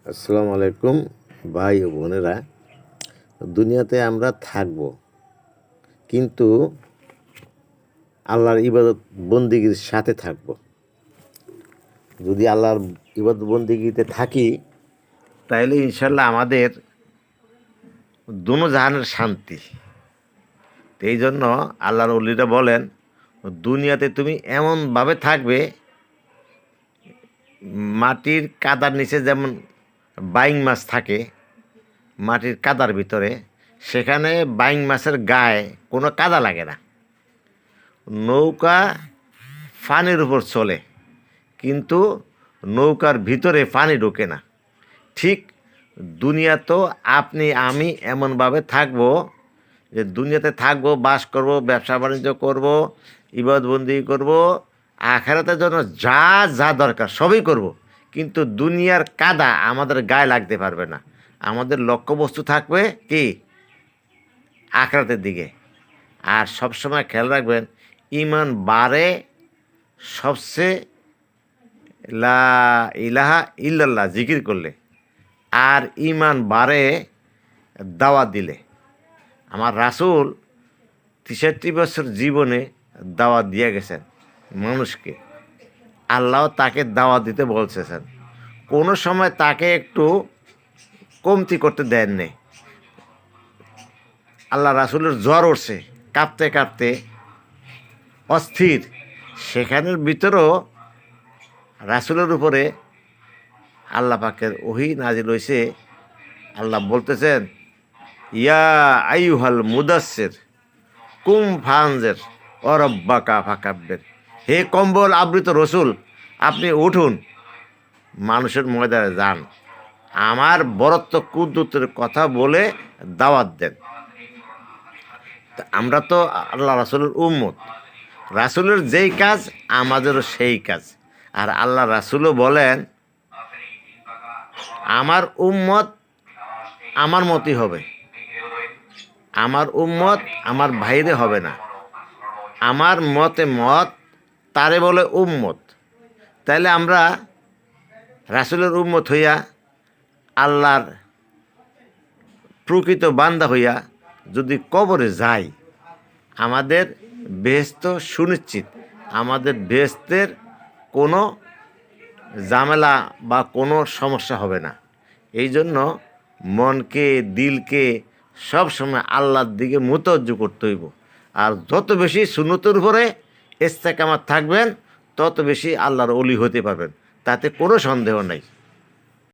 আসসালামু আলাইকুম ভাই ও বোনেরা। দুনিয়াতে আমরা থাকব, কিন্তু আল্লাহর ইবাদত বন্দিগির সাথে থাকব। যদি আল্লাহর ইবাদত বন্দিগিতে থাকি, তাহলে ইনশাল্লাহ আমাদের দুনো জাহানের শান্তি। তো এই জন্য আল্লাহর ওলিরা বলেন, দুনিয়াতে তুমি এমনভাবে থাকবে, মাটির কাদার নিচে যেমন বাইং মাছ থাকে, মাটির কাদার ভিতরে, সেখানে বাইং মাছের গায়ে কোনো কাদা লাগে না। নৌকা পানির উপর চলে, কিন্তু নৌকার ভিতরে পানি ঢোকে না। ঠিক দুনিয়া তো আপনি আমি এমনভাবে থাকবো যে দুনিয়াতে থাকবো, বাস করব, ব্যবসা বাণিজ্য করব, ইবাদতবন্দি করব, আখেরাতের জন্য যা যা দরকার সবই করব, কিন্তু দুনিয়ার কাদা আমাদের গায়ে লাগতে পারবে না। আমাদের লক্ষ্যবস্তু থাকবে কি আখেরাতের দিকে। আর সবসময় খেয়াল রাখবেন, ইমান বাড়ে সবচেয়ে লা ইলাহা ইল্লাল্লাহ জিকির করলে, আর ইমান বাড়ে দাওয়াত দিলে। আমার রাসূল ৬৩ বছর জীবনে দাওয়াত দিয়ে গেছেন মানুষকে। আল্লাহ তাকে দাওয়াত দিতে বলছেন, কোনো সময় তাকে একটু কমতি করতে দেননি। আল্লাহ রাসূলের জ্বর উঠছে, কাঁপতে কাঁপতে অস্থির, সেখানের ভিতরেও রাসূলের উপরে আল্লাহ পাকের ওহী নাজিল হয়েছে। আল্লাহ বলতেছেন, ইয়া আইয়ুহাল মুদাসসির কুম ফানজির ওয়া রাব্বাকা ফাকাব্বির। হে কম্বল আবৃত রসুল, আপনি উঠুন, মানুষের ময়দানে যান, আমার বরত্ব কুদরতের কথা বলে দাওয়াত দেন। তা আমরা তো আল্লাহ রাসূলের উম্মত, রাসূলের যেই কাজ আমাদেরও সেই কাজ। আর আল্লাহ রাসূলও বলেন, আমার উম্মত আমার মতই হবে, আমার উম্মত আমার ভাইরে হবে না, আমার মতে মত তারে বলে উম্মত। তাইলে আমরা রাসূলের উম্মত হইয়া, আল্লাহর প্রকৃত বান্দা হইয়া যদি কবরে যাই, আমাদের বেহেশত সুনিশ্চিত, আমাদের বেহেশতের কোনো ঝামেলা বা কোনো সমস্যা হবে না। এই জন্য মনকে দিলকে সব সময় আল্লাহর দিকে মুতওয়াজ্জহ করতে হইব। আর যত বেশি সুন্নতের উপরে ইস্তেকামাত থাকবেন, তত বেশি আল্লাহর ওলি হতে পারবেন, তাতে কোনো সন্দেহ নাই।